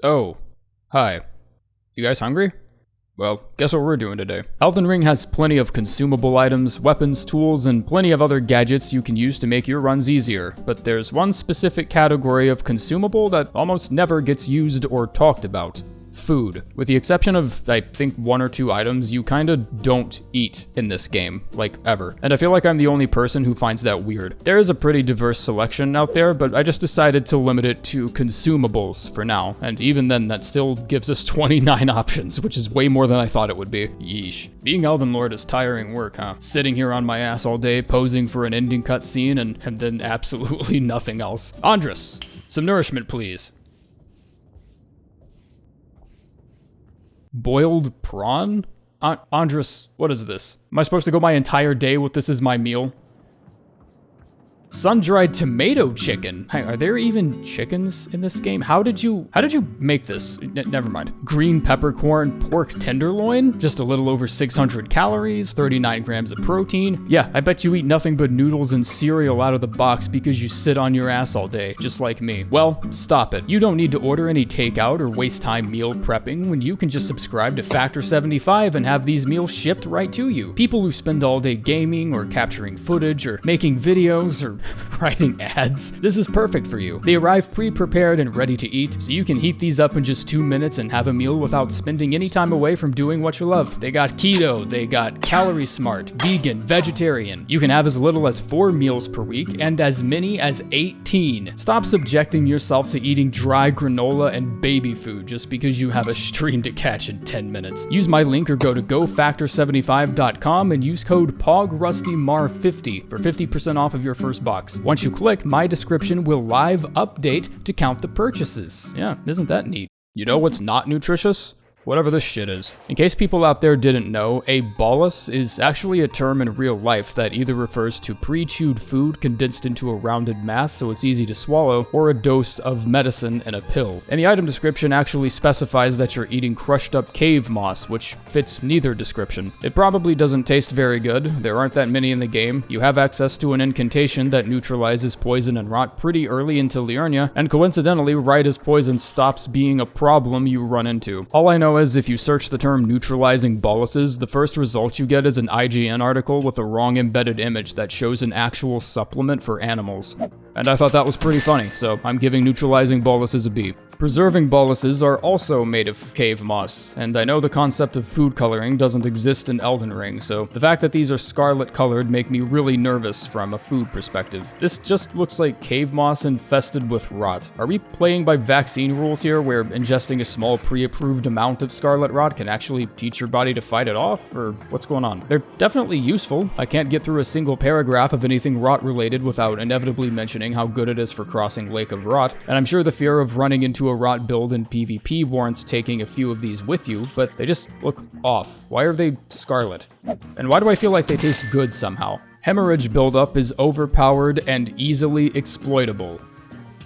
Oh, hi. You guys hungry? Well, guess what we're doing today. Elden Ring has plenty of consumable items, weapons, tools, and plenty of other gadgets you can use to make your runs easier, but there's one specific category of consumable that almost never gets used or talked about. Food. With the exception of, I think, 1 or 2 items, you kinda don't eat in this game, like, ever. And I feel like I'm the only person who finds that weird. There is a pretty diverse selection out there, but I just decided to limit it to consumables for now, and even then that still gives us 29 options, which is way more than I thought it would be. Yeesh. Being Elden Lord is tiring work, huh? Sitting here on my ass all day, posing for an ending cutscene, and then absolutely nothing else. Andres, some nourishment, please. Boiled prawn? Andres, what is this? Am I supposed to go my entire day with this as my meal? Sun-dried tomato chicken. Hey, are there even chickens in this game? How did you make this? Never mind. Green peppercorn pork tenderloin, just a little over 600 calories, 39 grams of protein. Yeah, I bet you eat nothing but noodles and cereal out of the box because you sit on your ass all day, just like me. Well, stop it. You don't need to order any takeout or waste time meal prepping when you can just subscribe to Factor 75 and have these meals shipped right to you. People who spend all day gaming or capturing footage or making videos or writing ads, this is perfect for you. They arrive pre-prepared and ready to eat, so you can heat these up in just 2 minutes and have a meal without spending any time away from doing what you love. They got keto, they got calorie smart, vegan, vegetarian. You can have as little as 4 meals per week and as many as 18. Stop subjecting yourself to eating dry granola and baby food just because you have a stream to catch in 10 minutes. Use my link or go to gofactor75.com and use code POGRUSTYMAR50 for 50% off of your first box. Once you click, my description will live update to count the purchases. Yeah, isn't that neat? You know what's not nutritious? Whatever this shit is. In case people out there didn't know, a bolus is actually a term in real life that either refers to pre-chewed food condensed into a rounded mass so it's easy to swallow, or a dose of medicine in a pill. And the item description actually specifies that you're eating crushed up cave moss, which fits neither description. It probably doesn't taste very good, there aren't that many in the game, you have access to an incantation that neutralizes poison and rot pretty early into Liurnia, and coincidentally, right as poison stops being a problem you run into. All I know is if you search the term Neutralizing Boluses, the first result you get is an IGN article with a wrong embedded image that shows an actual supplement for animals. And I thought that was pretty funny, so I'm giving Neutralizing Boluses a B. Preserving boluses are also made of cave moss, and I know the concept of food coloring doesn't exist in Elden Ring, so the fact that these are scarlet colored make me really nervous from a food perspective. This just looks like cave moss infested with rot. Are we playing by vaccine rules here, where ingesting a small pre-approved amount of scarlet rot can actually teach your body to fight it off, or what's going on? They're definitely useful. I can't get through a single paragraph of anything rot related without inevitably mentioning how good it is for crossing Lake of Rot, and I'm sure the fear of running into a rot build in PvP warrants taking a few of these with you, but they just look off. Why are they scarlet? And why do I feel like they taste good somehow? Hemorrhage buildup is overpowered and easily exploitable.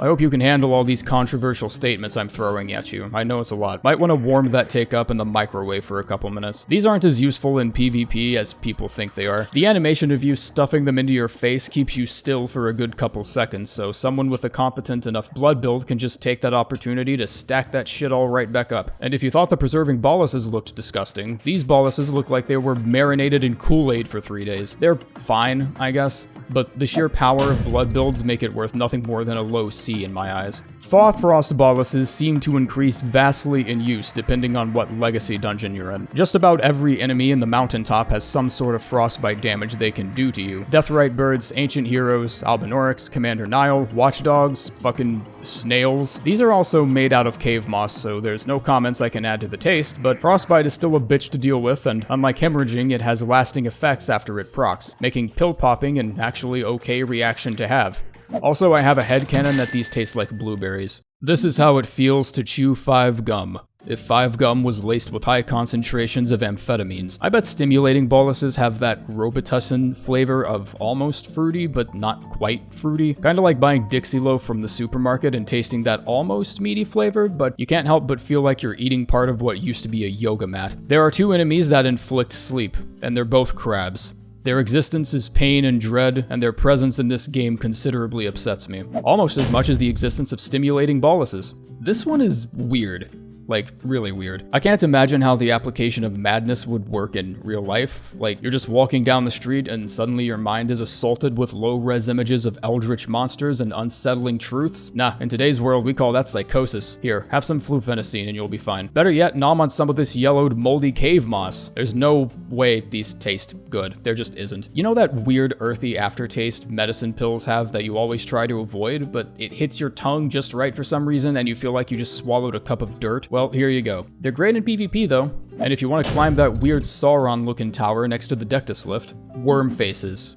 I hope you can handle all these controversial statements I'm throwing at you. I know it's a lot. Might want to warm that take up in the microwave for a couple minutes. These aren't as useful in PvP as people think they are. The animation of you stuffing them into your face keeps you still for a good couple seconds, so someone with a competent enough blood build can just take that opportunity to stack that shit all right back up. And if you thought the preserving boluses looked disgusting, these boluses look like they were marinated in Kool-Aid for 3 days. They're fine, I guess, but the sheer power of blood builds make it worth nothing more than a low C in my eyes. Thawfrost Boluses seem to increase vastly in use depending on what legacy dungeon you're in. Just about every enemy in the mountaintop has some sort of frostbite damage they can do to you. Deathrite birds, ancient heroes, Albinaurics, Commander Nile, watchdogs, fucking snails. These are also made out of cave moss, so there's no comments I can add to the taste, but frostbite is still a bitch to deal with, and unlike hemorrhaging, it has lasting effects after it procs, making pill popping an actually okay reaction to have. Also, I have a headcanon that these taste like blueberries. This is how it feels to chew 5 gum. If 5 gum was laced with high concentrations of amphetamines. I bet stimulating boluses have that Robitussin flavor of almost fruity, but not quite fruity. Kinda like buying Dixie Loaf from the supermarket and tasting that almost meaty flavor, but you can't help but feel like you're eating part of what used to be a yoga mat. There are 2 enemies that inflict sleep, and they're both crabs. Their existence is pain and dread, and their presence in this game considerably upsets me. Almost as much as the existence of Stimulating Boluses. This one is weird. Like, really weird. I can't imagine how the application of madness would work in real life. Like, you're just walking down the street and suddenly your mind is assaulted with low-res images of eldritch monsters and unsettling truths. Nah, in today's world, we call that psychosis. Here, have some flufenacine and you'll be fine. Better yet, nom on some of this yellowed, moldy cave moss. There's no way these taste good. There just isn't. You know that weird, earthy aftertaste medicine pills have that you always try to avoid, but it hits your tongue just right for some reason and you feel like you just swallowed a cup of dirt? Well, here you go. They're great in PvP though, and if you want to climb that weird Sauron-looking tower next to the Dectus lift, worm faces.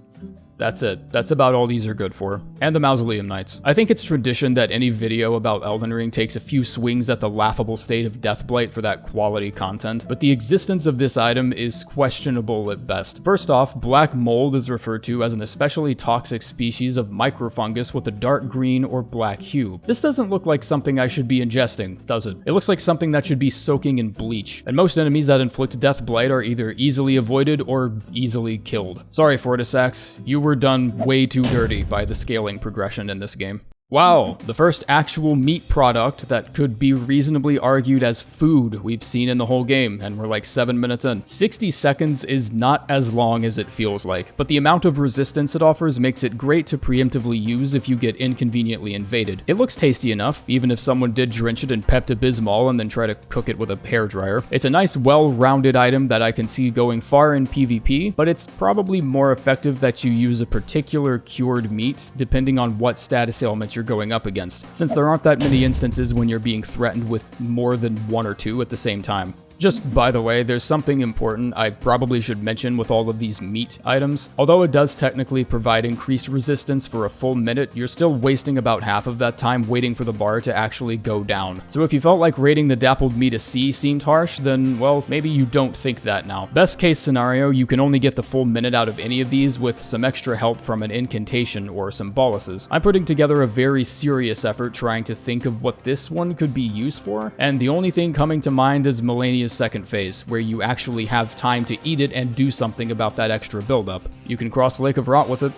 That's it. That's about all these are good for. And the Mausoleum Knights. I think it's tradition that any video about Elden Ring takes a few swings at the laughable state of Deathblight for that quality content, but the existence of this item is questionable at best. First off, black mold is referred to as an especially toxic species of microfungus with a dark green or black hue. This doesn't look like something I should be ingesting, does it? It looks like something that should be soaking in bleach, and most enemies that inflict Deathblight are either easily avoided or easily killed. Sorry, Fortisax, you were done way too dirty by the scaling progression in this game. Wow, the first actual meat product that could be reasonably argued as food we've seen in the whole game, and we're like 7 minutes in. 60 seconds is not as long as it feels like, but the amount of resistance it offers makes it great to preemptively use if you get inconveniently invaded. It looks tasty enough, even if someone did drench it in Pepto-Bismol and then try to cook it with a hairdryer. It's a nice, well-rounded item that I can see going far in PvP, but it's probably more effective that you use a particular cured meat, depending on what status ailment you're going up against, since there aren't that many instances when you're being threatened with more than one or two at the same time. Just by the way, there's something important I probably should mention with all of these meat items. Although it does technically provide increased resistance for a full minute, you're still wasting about half of that time waiting for the bar to actually go down. So if you felt like rating the dappled meat a C seemed harsh, then, well, maybe you don't think that now. Best case scenario, you can only get the full minute out of any of these with some extra help from an incantation or some boluses. I'm putting together a very serious effort trying to think of what this one could be used for, and the only thing coming to mind is Malenia's second phase, where you actually have time to eat it and do something about that extra buildup. You can cross Lake of Rot with it.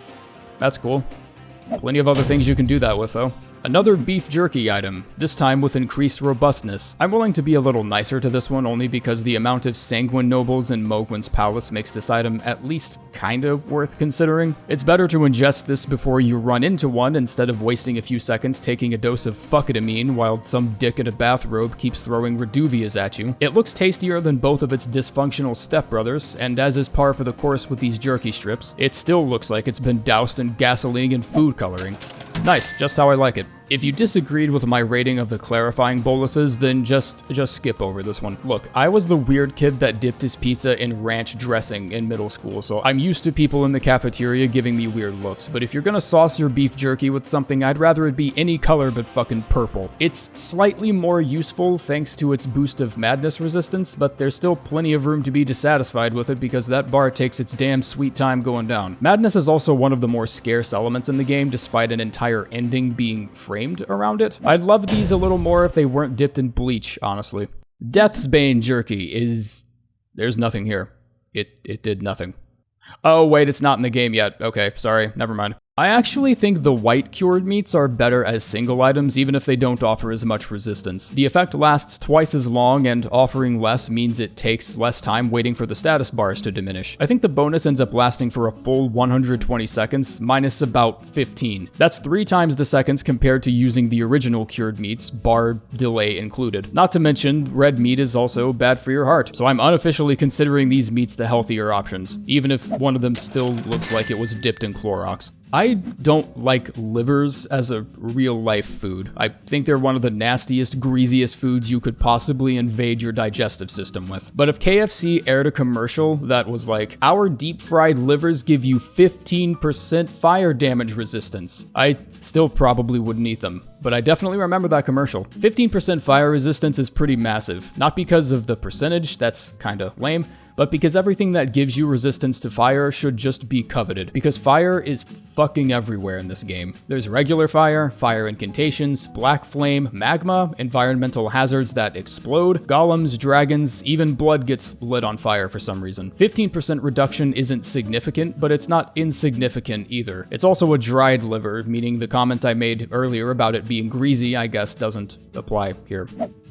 That's cool. Plenty of other things you can do that with, though. Another beef jerky item, this time with increased robustness. I'm willing to be a little nicer to this one only because the amount of sanguine nobles in Mohgwyn's palace makes this item at least kinda worth considering. It's better to ingest this before you run into one instead of wasting a few seconds taking a dose of fucketamine while some dick in a bathrobe keeps throwing Rejuvias at you. It looks tastier than both of its dysfunctional stepbrothers, and as is par for the course with these jerky strips, it still looks like it's been doused in gasoline and food coloring. Nice, just how I like it. If you disagreed with my rating of the clarifying boluses, then just skip over this one. Look, I was the weird kid that dipped his pizza in ranch dressing in middle school, so I'm used to people in the cafeteria giving me weird looks, but if you're gonna sauce your beef jerky with something, I'd rather it be any color but fucking purple. It's slightly more useful thanks to its boost of madness resistance, but there's still plenty of room to be dissatisfied with it because that bar takes its damn sweet time going down. Madness is also one of the more scarce elements in the game, despite an entire ending being framed around it. I'd love these a little more if they weren't dipped in bleach, honestly. Deathsbane Jerky is... there's nothing here. It did nothing. Oh, wait, it's not in the game yet. Okay, sorry, never mind. I actually think the white cured meats are better as single items, even if they don't offer as much resistance. The effect lasts twice as long, and offering less means it takes less time waiting for the status bars to diminish. I think the bonus ends up lasting for a full 120 seconds, minus about 15. That's 3 times the seconds compared to using the original cured meats, bar delay included. Not to mention, red meat is also bad for your heart, so I'm unofficially considering these meats the healthier options, even if one of them still looks like it was dipped in Clorox. I don't like livers as a real-life food. I think they're one of the nastiest, greasiest foods you could possibly invade your digestive system with. But if KFC aired a commercial that was like, our deep-fried livers give you 15% fire damage resistance, I still probably wouldn't eat them. But I definitely remember that commercial. 15% fire resistance is pretty massive. Not because of the percentage, that's kinda lame, but because everything that gives you resistance to fire should just be coveted, because fire is fucking everywhere in this game. There's regular fire, fire incantations, black flame, magma, environmental hazards that explode, golems, dragons, even blood gets lit on fire for some reason. 15% reduction isn't significant, but it's not insignificant either. It's also a dried liver, meaning the comment I made earlier about it being greasy, I guess, doesn't apply here.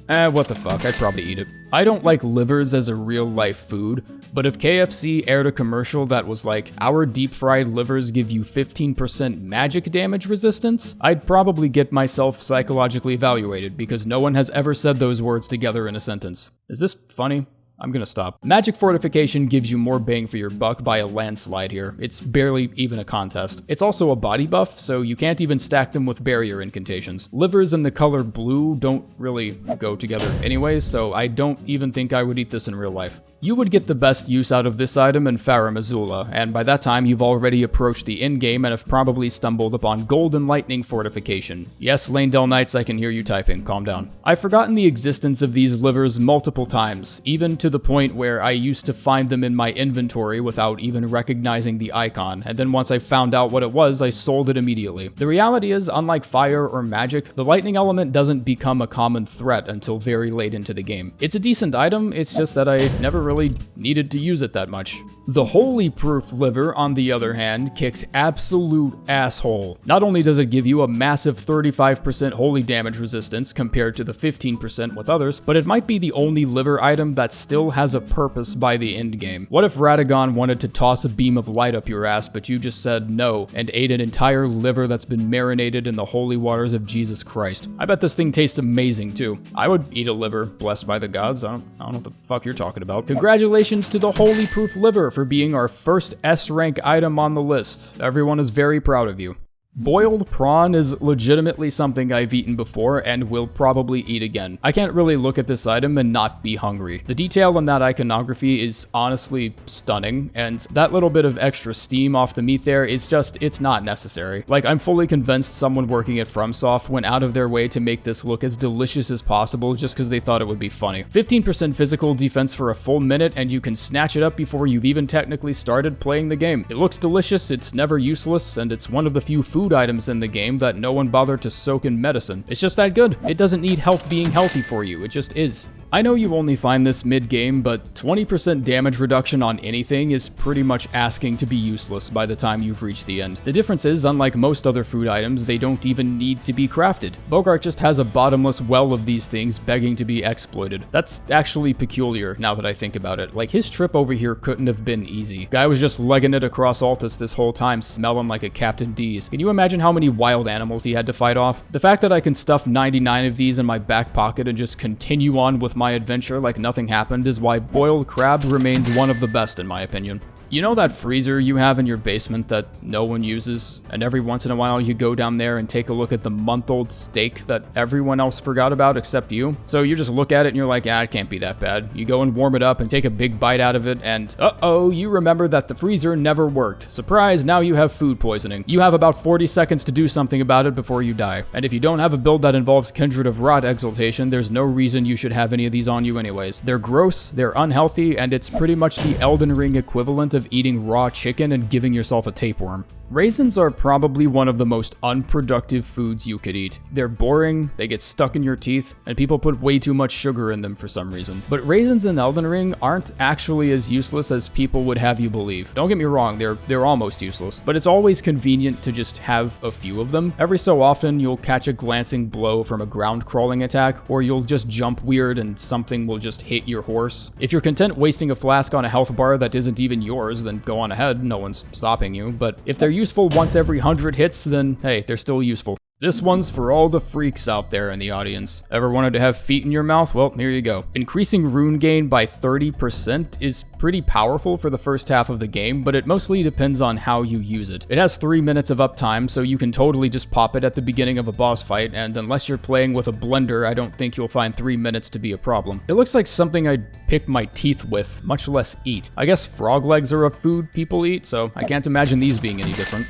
What the fuck, I'd probably eat it. I don't like livers as a real-life food, but if KFC aired a commercial that was like, our deep-fried livers give you 15% magic damage resistance, I'd probably get myself psychologically evaluated, because no one has ever said those words together in a sentence. Is this funny? I'm gonna stop. Magic Fortification gives you more bang for your buck by a landslide here. It's barely even a contest. It's also a body buff, so you can't even stack them with barrier incantations. Livers and the color blue don't really go together anyways, so I don't even think I would eat this in real life. You would get the best use out of this item in Farum Azula, and by that time you've already approached the endgame and have probably stumbled upon Golden Lightning Fortification. Yes, Lanedell Knights, I can hear you typing, calm down. I've forgotten the existence of these livers multiple times, even to the point where I used to find them in my inventory without even recognizing the icon, and then once I found out what it was, I sold it immediately. The reality is, unlike fire or magic, the lightning element doesn't become a common threat until very late into the game. It's a decent item, it's just that I never really needed to use it that much. The Holyproof liver, on the other hand, kicks absolute asshole. Not only does it give you a massive 35% holy damage resistance compared to the 15% with others, but it might be the only liver item that still has a purpose by the end game. What if Radagon wanted to toss a beam of light up your ass, but you just said no and ate an entire liver that's been marinated in the holy waters of Jesus Christ? I bet this thing tastes amazing too. I would eat a liver blessed by the gods. I don't know what the fuck you're talking about. Congratulations to the Holyproof liver for being our first S-rank item on the list. Everyone is very proud of you. Boiled prawn is legitimately something I've eaten before and will probably eat again. I can't really look at this item and not be hungry. The detail in that iconography is honestly stunning, and that little bit of extra steam off the meat there is just, it's not necessary. Like, I'm fully convinced someone working at FromSoft went out of their way to make this look as delicious as possible just because they thought it would be funny. 15% physical defense for a full minute, and you can snatch it up before you've even technically started playing the game. It looks delicious, it's never useless, and it's one of the few food items in the game that no one bothered to soak in medicine. It's just that good. It doesn't need help being healthy for you, it just is. I know you only find this mid-game, but 20% damage reduction on anything is pretty much asking to be useless by the time you've reached the end. The difference is, unlike most other food items, they don't even need to be crafted. Bogart just has a bottomless well of these things begging to be exploited. That's actually peculiar now that I think about it. Like, his trip over here couldn't have been easy. Guy was just legging it across Altus this whole time, smelling like a Captain D's. Can you imagine how many wild animals he had to fight off? The fact that I can stuff 99 of these in my back pocket and just continue on with my adventure like nothing happened is why boiled crab remains one of the best in my opinion. You know that freezer you have in your basement that no one uses, and every once in a while you go down there and take a look at the month-old steak that everyone else forgot about except you? So you just look at it and you're like, it can't be that bad. You go and warm it up and take a big bite out of it, and uh-oh, you remember that the freezer never worked. Surprise, now you have food poisoning. You have about 40 seconds to do something about it before you die. And if you don't have a build that involves Kindred of Rot exaltation, there's no reason you should have any of these on you anyways. They're gross, they're unhealthy, and it's pretty much the Elden Ring equivalent of eating raw chicken and giving yourself a tapeworm. Raisins are probably one of the most unproductive foods you could eat. They're boring, they get stuck in your teeth, and people put way too much sugar in them for some reason. But raisins in Elden Ring aren't actually as useless as people would have you believe. Don't get me wrong, they're almost useless, but it's always convenient to just have a few of them. Every so often, you'll catch a glancing blow from a ground crawling attack, or you'll just jump weird and something will just hit your horse. If you're content wasting a flask on a health bar that isn't even yours, then go on ahead, no one's stopping you. But if they're useful once every 100 hits, then hey, they're still useful. This one's for all the freaks out there in the audience. Ever wanted to have feet in your mouth? Well, here you go. Increasing rune gain by 30% is pretty powerful for the first half of the game, but it mostly depends on how you use it. It has 3 minutes of uptime, so you can totally just pop it at the beginning of a boss fight, and unless you're playing with a blender, I don't think you'll find 3 minutes to be a problem. It looks like something I'd pick my teeth with, much less eat. I guess frog legs are a food people eat, so I can't imagine these being any different.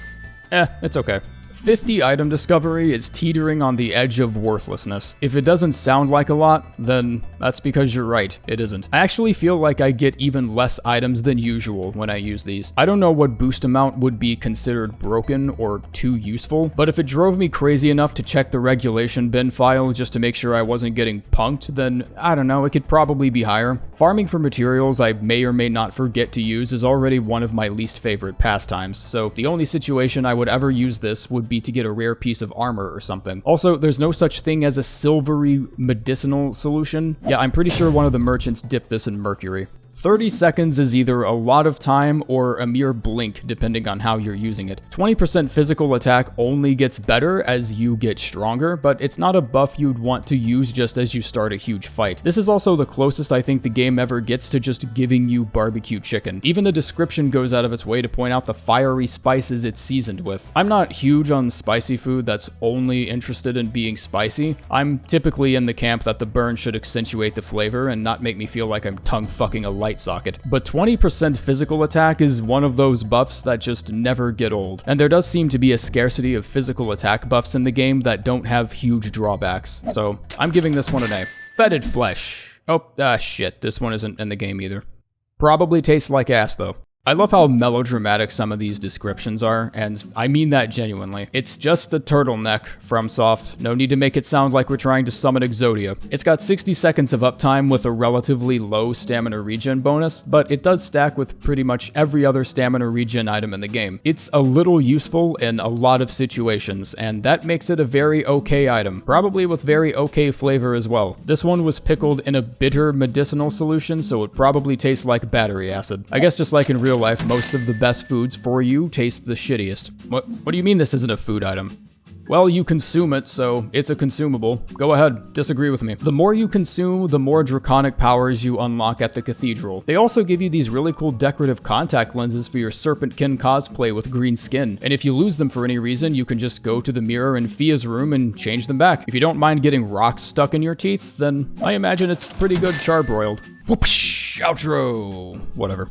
It's okay. 50 item discovery is teetering on the edge of worthlessness. If it doesn't sound like a lot, then that's because you're right, it isn't. I actually feel like I get even less items than usual when I use these. I don't know what boost amount would be considered broken or too useful, but if it drove me crazy enough to check the regulation bin file just to make sure I wasn't getting punked, then I don't know, it could probably be higher. Farming for materials I may or may not forget to use is already one of my least favorite pastimes, so the only situation I would ever use this would be to get a rare piece of armor or something. Also, there's no such thing as a silvery medicinal solution. Yeah, I'm pretty sure one of the merchants dipped this in mercury. 30 seconds is either a lot of time or a mere blink, depending on how you're using it. 20% physical attack only gets better as you get stronger, but it's not a buff you'd want to use just as you start a huge fight. This is also the closest I think the game ever gets to just giving you barbecue chicken. Even the description goes out of its way to point out the fiery spices it's seasoned with. I'm not huge on spicy food that's only interested in being spicy. I'm typically in the camp that the burn should accentuate the flavor and not make me feel like I'm tongue-fucking a light socket. But 20% physical attack is one of those buffs that just never get old. And there does seem to be a scarcity of physical attack buffs in the game that don't have huge drawbacks. So I'm giving this one an A. Fetid Flesh. Oh, shit, this one isn't in the game either. Probably tastes like ass though. I love how melodramatic some of these descriptions are, and I mean that genuinely. It's just a turtleneck from Soft. No need to make it sound like we're trying to summon Exodia. It's got 60 seconds of uptime with a relatively low stamina regen bonus, but it does stack with pretty much every other stamina regen item in the game. It's a little useful in a lot of situations, and that makes it a very okay item, probably with very okay flavor as well. This one was pickled in a bitter medicinal solution, so it probably tastes like battery acid. I guess just like in real life, most of the best foods for you taste the shittiest. What do you mean this isn't a food item? Well, you consume it, so it's a consumable. Go ahead, disagree with me. The more you consume, the more draconic powers you unlock at the cathedral. They also give you these really cool decorative contact lenses for your Serpentkin cosplay with green skin. And if you lose them for any reason, you can just go to the mirror in Fia's room and change them back. If you don't mind getting rocks stuck in your teeth, then I imagine it's pretty good charbroiled. Whoopsh, outro, whatever.